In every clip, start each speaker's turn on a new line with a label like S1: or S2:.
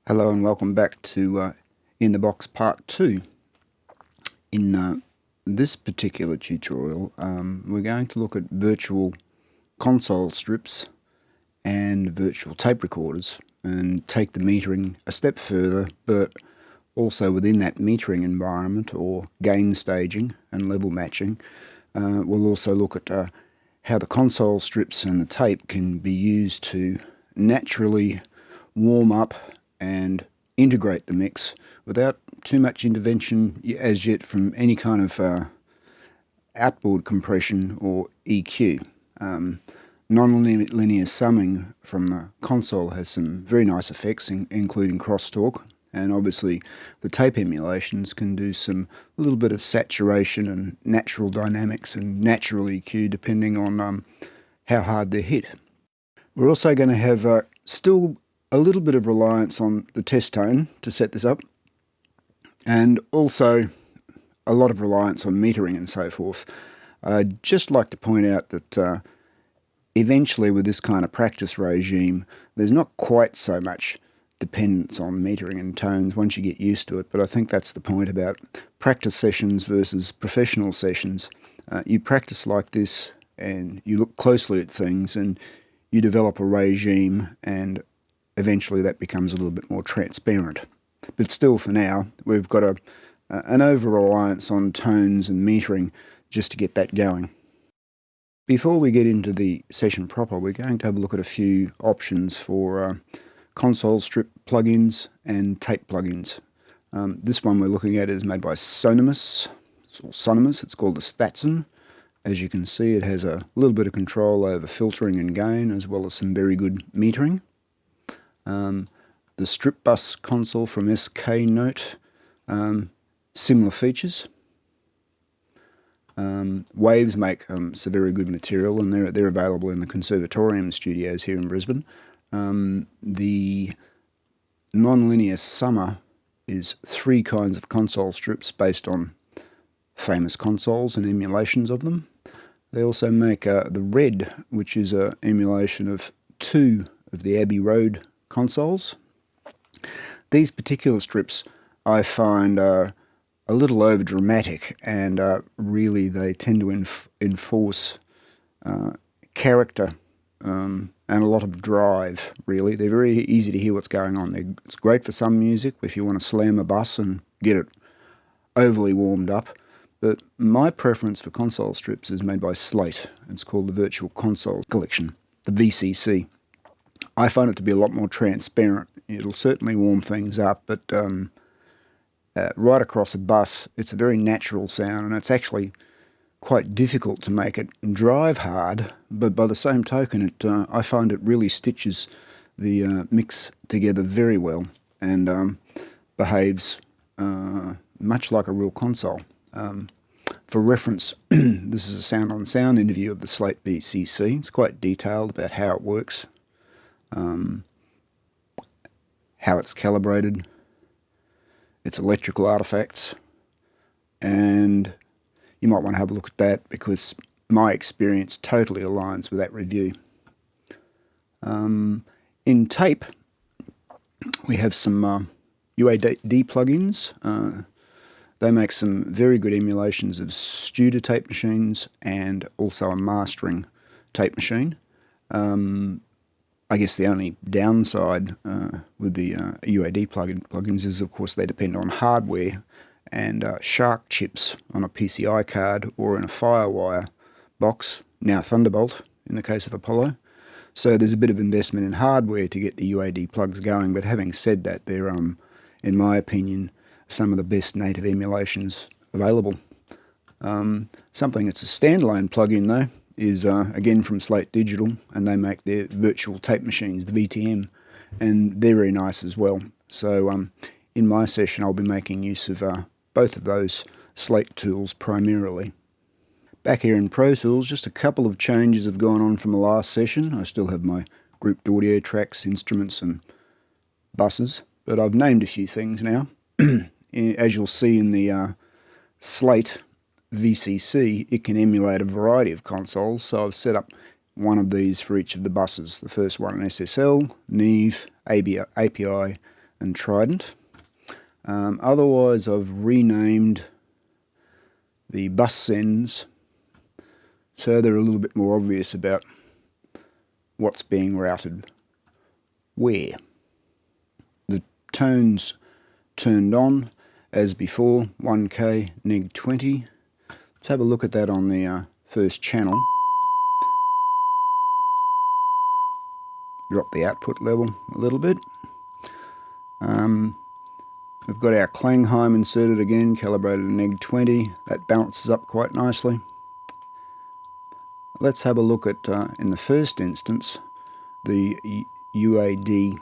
S1: Hello and welcome back to In the Box Part 2. In this particular tutorial, we're going to look at virtual console strips and virtual tape recorders and take the metering a step further, but also within that metering environment, or gain staging and level matching, we'll also look at how the console strips and the tape can be used to naturally warm up and integrate the mix without too much intervention as yet from any kind of outboard compression or EQ. Non-linear summing from the console has some very nice effects, including crosstalk, and obviously the tape emulations can do a little bit of saturation and natural dynamics and natural EQ depending on how hard they're hit. We're also going to have still a little bit of reliance on the test tone to set this up, and also a lot of reliance on metering and so forth. I'd just like to point out that eventually with this kind of practice regime, there's not quite so much dependence on metering and tones once you get used to it, but I think that's the point about practice sessions versus professional sessions. You practice like this and you look closely at things and you develop a regime, and eventually that becomes a little bit more transparent. But still, for now, we've got an over-reliance on tones and metering just to get that going. Before we get into the session proper, we're going to have a look at a few options for console strip plugins and tape plugins. This one we're looking at is made by Sonomus. It's called the Statson. As you can see, it has a little bit of control over filtering and gain, as well as some very good metering. The strip bus console from SK Note, similar features. Waves make some very good material, and they're available in the Conservatorium studios here in Brisbane. The non-linear summer is 3 kinds of console strips based on famous consoles and emulations of them. They also make the Red, which is an emulation of 2 of the Abbey Road consoles. These particular strips I find are a little over dramatic, and really they tend to enforce character and a lot of drive, really. They're very easy to hear what's going on. It's great for some music if you want to slam a bus and get it overly warmed up. But my preference for console strips is made by Slate. It's called the Virtual Console Collection, the VCC. I find it to be a lot more transparent. It'll certainly warm things up, but right across a bus, it's a very natural sound, and it's actually quite difficult to make it drive hard, but by the same token, I find it really stitches the mix together very well and behaves much like a real console. For reference, this is a sound-on-sound interview of the Slate VCC. It's quite detailed about how it works, how it's calibrated, its electrical artifacts, and you might want to have a look at that because my experience totally aligns with that review. In tape, we have some UAD plugins. They make some very good emulations of Studer tape machines and also a mastering tape machine. I guess the only downside with the UAD plugins is, of course, they depend on hardware and Shark chips on a PCI card or in a Firewire box, now Thunderbolt in the case of Apollo. So there's a bit of investment in hardware to get the UAD plugs going, but having said that, they're, in my opinion, some of the best native emulations available. Something that's a standalone plugin, though, is again from Slate Digital, and they make their virtual tape machines, the VTM, and they're very nice as well. So in my session I'll be making use of both of those Slate tools primarily. Back here in Pro Tools, just a couple of changes have gone on from the last session. I still have my grouped audio tracks, instruments and buses, but I've named a few things now. As you'll see in the slate VCC, it can emulate a variety of consoles, so I've set up one of these for each of the buses. The first one an SSL, Neve, API and Trident. Otherwise I've renamed the bus sends so they're a little bit more obvious about what's being routed where. The tone's turned on as before, 1K neg 20. Let's have a look at that on the first channel. Drop the output level a little bit. We've got our Klangheim inserted again, calibrated at neg 20. That balances up quite nicely. Let's have a look at, in the first instance, the UAD.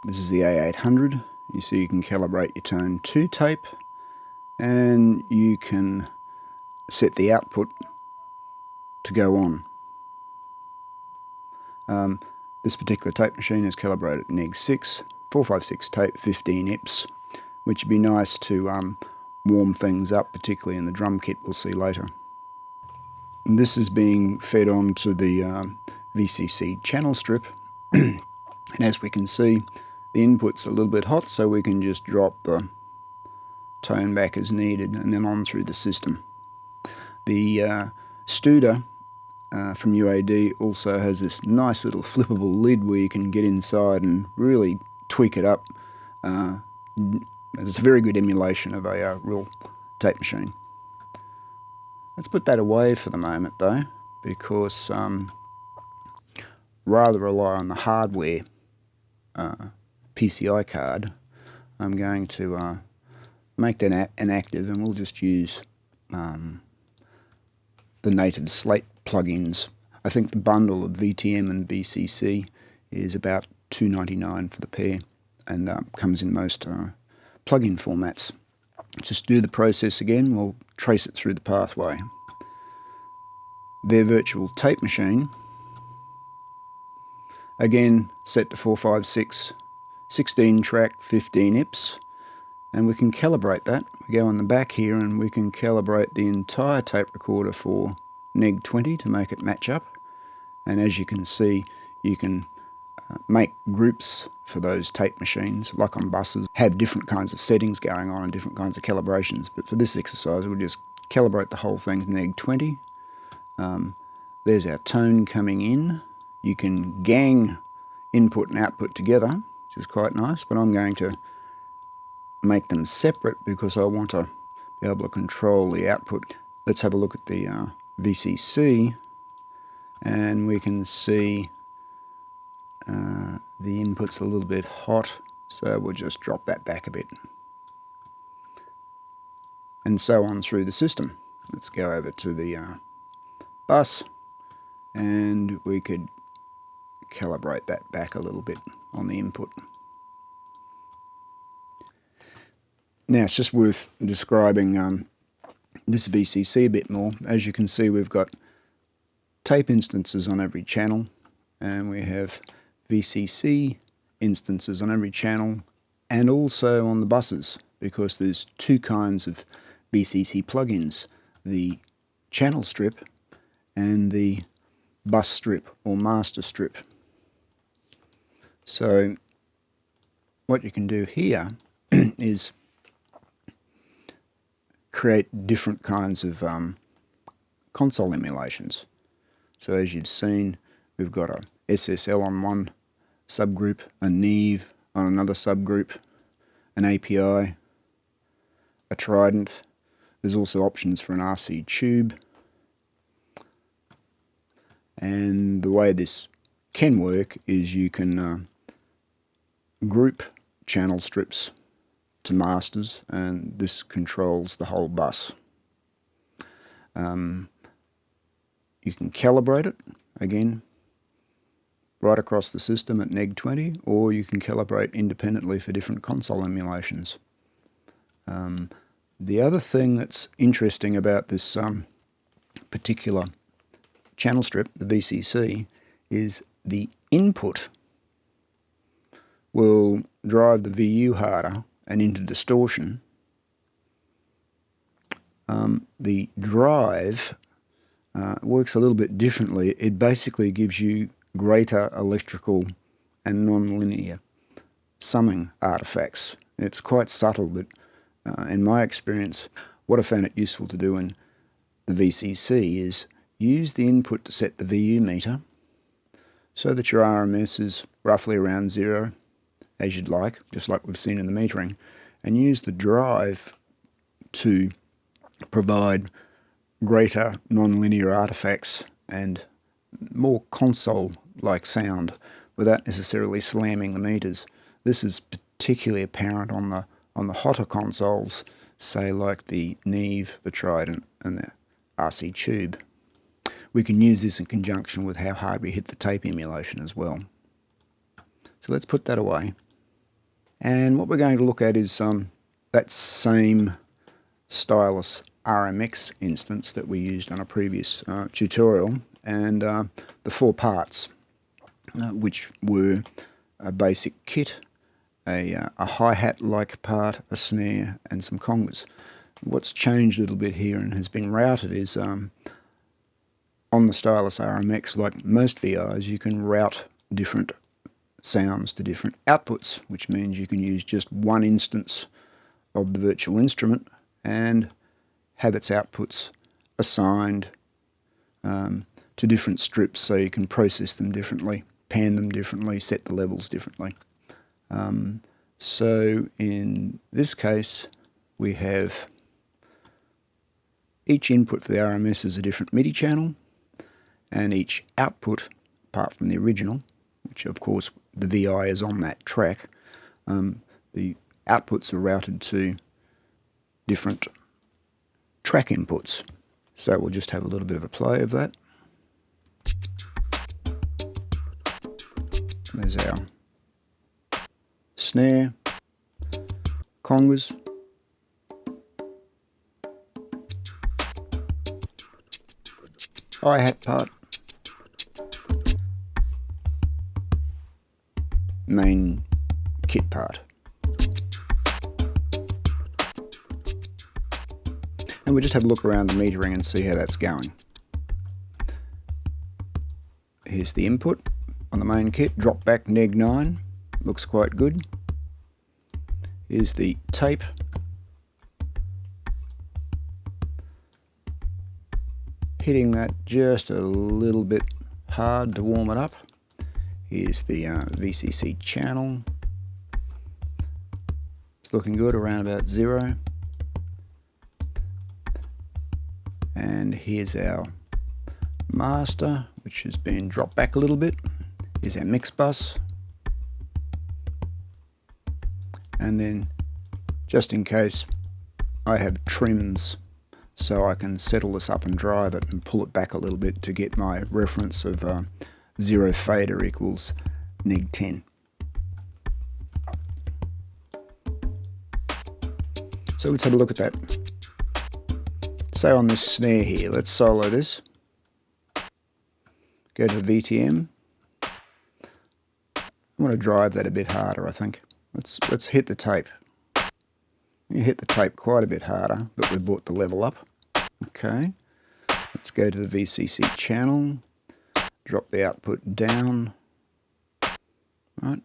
S1: This is the A800. You see you can calibrate your tone to tape, and you can set the output to go on. This particular tape machine is calibrated at neg 6, 456 tape, 15 IPS, which would be nice to warm things up, particularly in the drum kit we'll see later. And this is being fed on to the VCC channel strip, and as we can see, the input's a little bit hot, so we can just drop the tone back as needed and then on through the system. The Studer from UAD also has this nice little flippable lid where you can get inside and really tweak it up. It's a very good emulation of a real tape machine. Let's put that away for the moment though, because rather rely on the hardware PCI card, I'm going to make that inactive, and we'll just use the native Slate plugins. I think the bundle of VTM and VCC is about $2.99 for the pair, and comes in most plugin formats. Just do the process again, we'll trace it through the pathway. Their virtual tape machine, again set to 456, 16 track, 15 IPS, and we can calibrate that. We go on the back here and we can calibrate the entire tape recorder for neg 20 to make it match up, and as you can see, you can make groups for those tape machines, like on buses, have different kinds of settings going on and different kinds of calibrations, but for this exercise we'll just calibrate the whole thing to neg 20. There's our tone coming in. You can gang input and output together, which is quite nice, but I'm going to make them separate because I want to be able to control the output. Let's have a look at the VCC, and we can see the input's a little bit hot, so we'll just drop that back a bit. And so on through the system. Let's go over to the bus, and we could calibrate that back a little bit on the input. Now it's just worth describing this VCC a bit more. As you can see, we've got tape instances on every channel, and we have VCC instances on every channel and also on the buses, because there's two kinds of VCC plugins, the channel strip and the bus strip or master strip. So what you can do here is create different kinds of console emulations. So as you've seen, we've got a SSL on one subgroup, a Neve on another subgroup, an API, a Trident. There's also options for an RC tube. And the way this can work is you can group channel strips to masters, and this controls the whole bus. You can calibrate it, again, right across the system at neg 20, or you can calibrate independently for different console emulations. The other thing that's interesting about this particular channel strip, the VCC, is the input will drive the VU harder and into distortion, The drive works a little bit differently. It basically gives you greater electrical and non-linear summing artifacts. It's quite subtle, but in my experience, what I found it useful to do in the VCC is use the input to set the VU meter so that your RMS is roughly around 0, as you'd like, just like we've seen in the metering, and use the drive to provide greater non-linear artifacts and more console-like sound without necessarily slamming the meters. This is particularly apparent on the hotter consoles, say like the Neve, the Trident, and the RC Tube. We can use this in conjunction with how hard we hit the tape emulation as well. So let's put that away. And what we're going to look at is that same stylus RMX instance that we used on a previous tutorial, and the 4 parts, which were a basic kit, a hi-hat like part, a snare, and some congas. What's changed a little bit here and has been routed is on the stylus RMX, like most VIs, you can route different sounds to different outputs, which means you can use just one instance of the virtual instrument and have its outputs assigned to different strips, so you can process them differently, pan them differently, set the levels differently. So in this case, we have each input for the RMS is a different MIDI channel, and each output, apart from the original, which of course the VI is on that track, the outputs are routed to different track inputs. So we'll just have a little bit of a play of that. There's our snare, congas, hi-hat part, main kit part. And we'll just have a look around the metering and see how that's going. Here's the input on the main kit, drop back neg 9, looks quite good. Here's the tape. Hitting that just a little bit hard to warm it up. Here's the VCC channel. It's looking good, around about 0. And here's our master, which has been dropped back a little bit. Here's our mix bus. And then, just in case, I have trims, so I can settle this up and drive it and pull it back a little bit to get my reference of 0 fader equals neg 10. So let's have a look at that. Say on this snare here, let's solo this. Go to the VTM. I want to drive that a bit harder, I think. Let's hit the tape. You hit the tape quite a bit harder, but we brought the level up. Okay. Let's go to the VCC channel. Drop the output down. Right.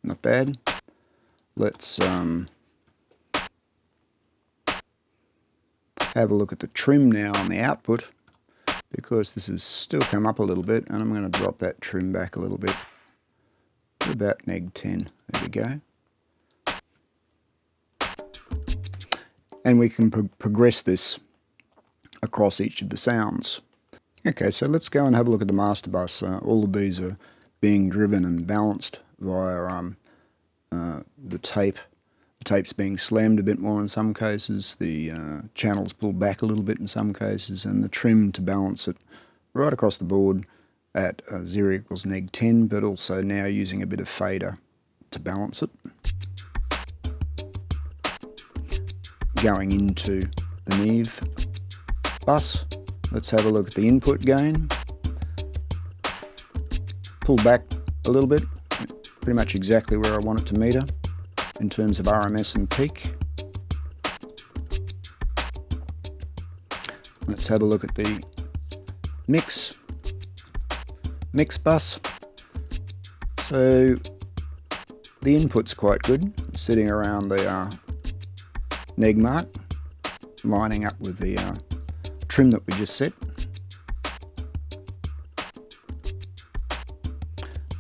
S1: Not bad. Let's have a look at the trim now on the output, because this has still come up a little bit, and I'm going to drop that trim back a little bit to about neg 10. There we go. And we can progress this across each of the sounds. Okay, so let's go and have a look at the master bus. All of these are being driven and balanced via the tape. The tape's being slammed a bit more in some cases, the channels pulled back a little bit in some cases, and the trim to balance it right across the board at 0 equals neg 10, but also now using a bit of fader to balance it. Going into the Neve bus, let's have a look at the input gain. Pull back a little bit, pretty much exactly where I want it to meter in terms of RMS and peak. let's have a look at the mix bus. So the input's quite good, sitting around the neg mark, lining up with the trim that we just set.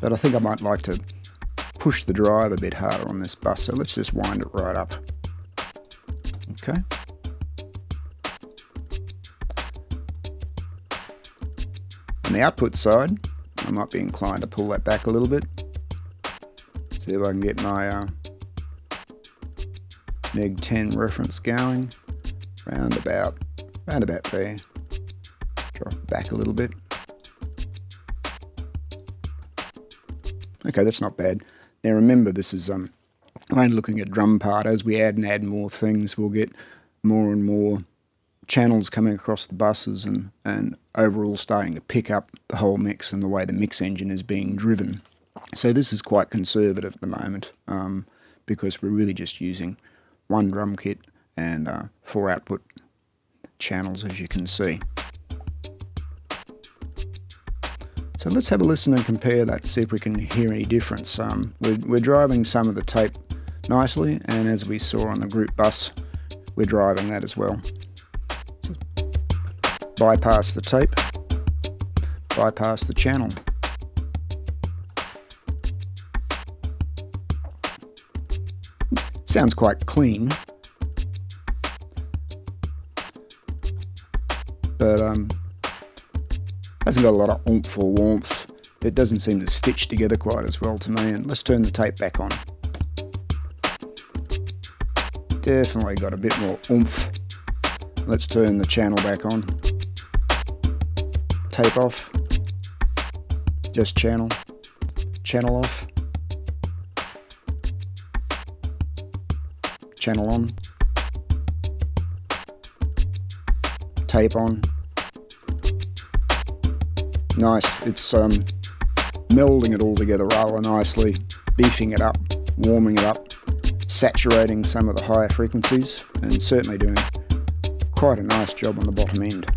S1: But I think I might like to push the drive a bit harder on this bus, so let's just wind it right up. Okay. On the output side, I might be inclined to pull that back a little bit. See if I can get my neg 10 reference going. Round about there. Drop it back a little bit. Okay, that's not bad. Now remember, this is only looking at drum part. As we add and add more things, we'll get more and more channels coming across the buses and overall starting to pick up the whole mix and the way the mix engine is being driven. So this is quite conservative at the moment because we're really just using one drum kit and 4 output channels, as you can see. So let's have a listen and compare that, see if we can hear any difference. We're driving some of the tape nicely, and as we saw on the group bus, we're driving that as well. So bypass the tape, bypass the channel. Sounds quite clean, but hasn't got a lot of oomph or warmth. It doesn't seem to stitch together quite as well to me. And let's turn the tape back on. Definitely got a bit more oomph. Let's turn the channel back on. Tape off. Just channel. Channel off. Channel on. Tape on. Nice, it's melding it all together rather nicely, beefing it up, warming it up, saturating some of the higher frequencies, and certainly doing quite a nice job on the bottom end.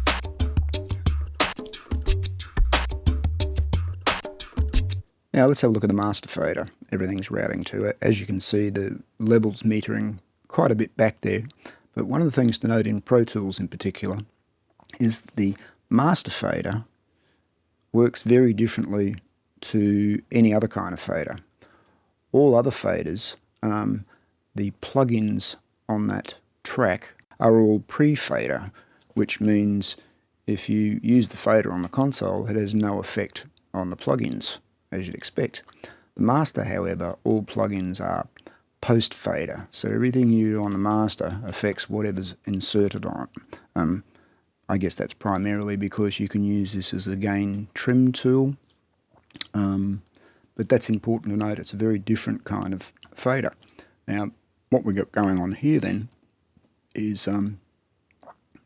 S1: Now let's have a look at the master fader. Everything's routing to it. As you can see, the levels metering quite a bit back there, but one of the things to note in Pro Tools in particular is the master fader works very differently to any other kind of fader. All other faders, the plugins on that track are all pre-fader, which means if you use the fader on the console, it has no effect on the plugins, as you'd expect. The master, however, all plugins are post-fader, so everything you do on the master affects whatever's inserted on it. I guess that's primarily because you can use this as a gain trim tool, but that's important to note. It's a very different kind of fader. Now, what we've got going on here then is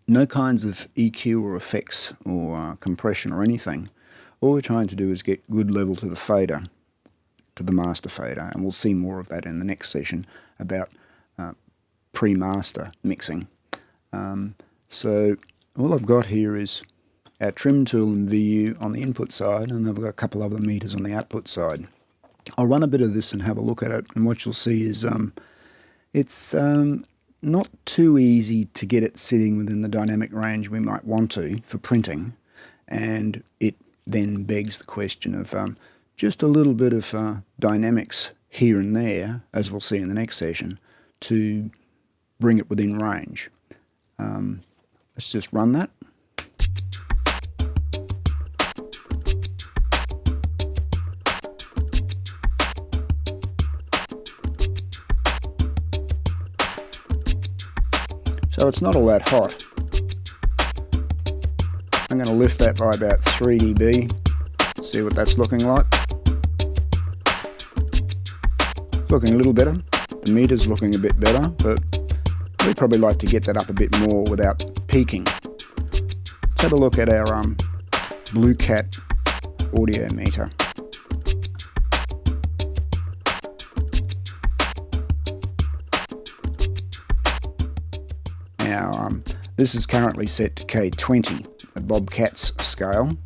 S1: no kinds of EQ or effects or compression or anything. All we're trying to do is get good level to the fader, to the master fader, and we'll see more of that in the next session about pre-master mixing. So all I've got here is our trim tool and VU on the input side, and I've got a couple other meters on the output side. I'll run a bit of this and have a look at it, and what you'll see is it's not too easy to get it sitting within the dynamic range we might want to for printing, and it then begs the question of just a little bit of dynamics here and there, as we'll see in the next session, to bring it within range. Let's just run that. So it's not all that hot. I'm going to lift that by about 3 dB, see what that's looking like. Looking a little better. The meter's looking a bit better, but we'd probably like to get that up a bit more without peaking. Let's have a look at our Blue Cat audio meter. Now, This is currently set to K20, a Bobcat's scale.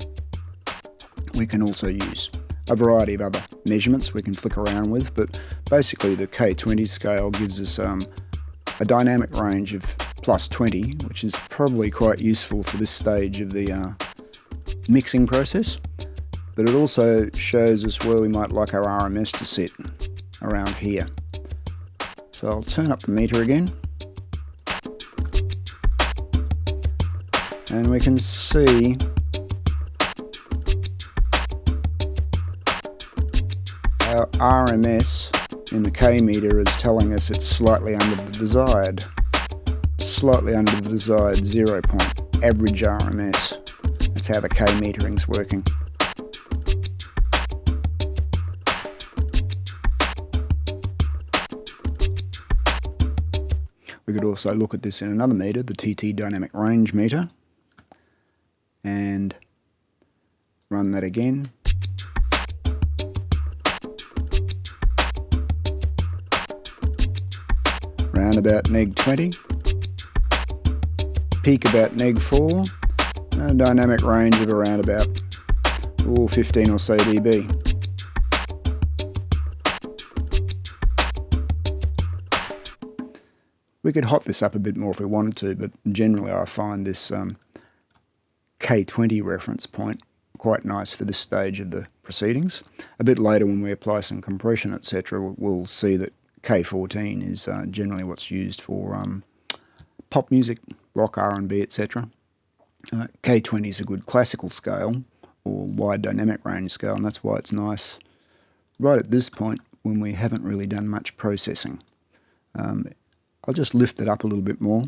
S1: We can also use a variety of other measurements we can flick around with, but basically the K20 scale gives us a dynamic range of plus 20, which is probably quite useful for this stage of the mixing process, but it also shows us where we might like our RMS to sit around here. So I'll turn up the meter again, and we can see our RMS in the K meter is telling us it's slightly under the desired 0 point, average RMS. That's how the K metering's working. We could also look at this in another meter, the TT dynamic range meter, and run that again. Round about neg 20, peak about neg 4, a dynamic range of around about 15 or so dB. We could hot this up a bit more if we wanted to, but generally I find this K20 reference point quite nice for this stage of the proceedings. A bit later when we apply some compression, etc., we'll see that K14 is generally what's used for pop music, rock, R&B, etc. K20 is a good classical scale or wide dynamic range scale, and that's why it's nice right at this point when we haven't really done much processing. I'll just lift it up a little bit more.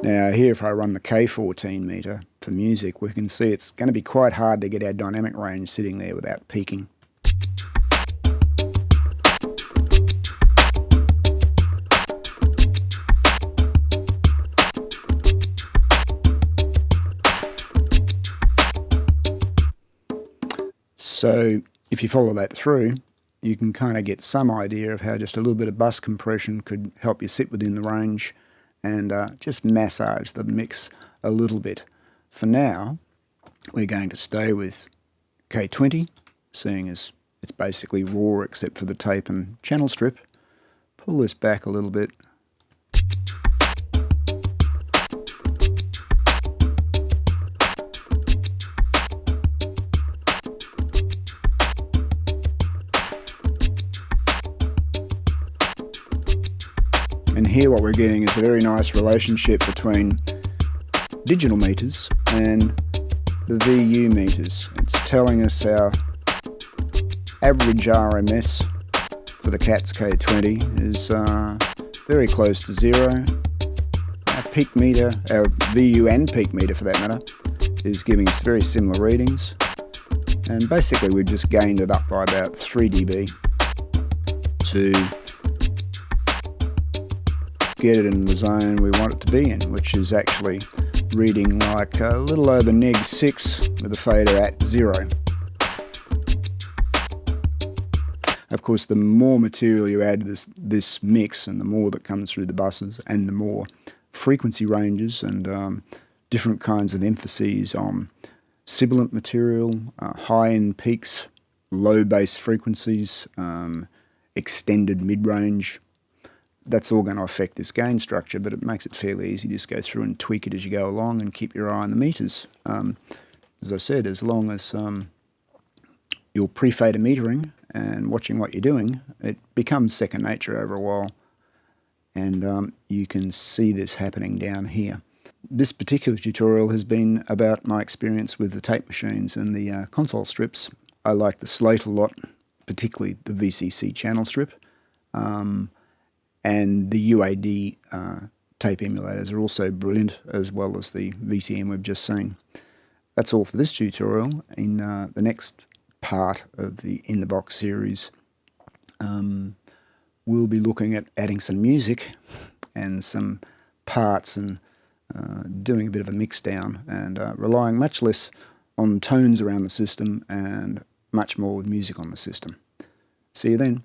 S1: Now here, if I run the K14 meter for music, we can see it's going to be quite hard to get our dynamic range sitting there without peaking. So if you follow that through, you can kind of get some idea of how just a little bit of bus compression could help you sit within the range and just massage the mix a little bit. For now, we're going to stay with K20, seeing as it's basically raw except for the tape and channel strip. Pull this back a little bit. And here what we're getting is a very nice relationship between digital meters and the VU meters. It's telling us our average RMS for the CATS K20 is very close to 0. Our peak meter, our VU and peak meter for that matter, is giving us very similar readings. And basically we've just gained it up by about 3 dB to get it in the zone we want it to be in, which is actually reading like a little over neg 6 with a fader at 0. Of course, the more material you add to this mix and the more that comes through the buses and the more frequency ranges and different kinds of emphases on sibilant material, high-end peaks, low bass frequencies, extended mid-range, that's all going to affect this gain structure, but it makes it fairly easy to just go through and tweak it as you go along and keep your eye on the meters. As I said, as long as you're pre-fader metering and watching what you're doing, it becomes second nature over a while, and you can see this happening down here. This particular tutorial has been about my experience with the tape machines and the console strips. I like the Slate a lot, particularly the VCC channel strip. And the UAD tape emulators are also brilliant, as well as the VTM we've just seen. That's all for this tutorial. In the next part of the In the Box series, we'll be looking at adding some music and some parts and doing a bit of a mix down, and relying much less on tones around the system and much more with music on the system. See you then.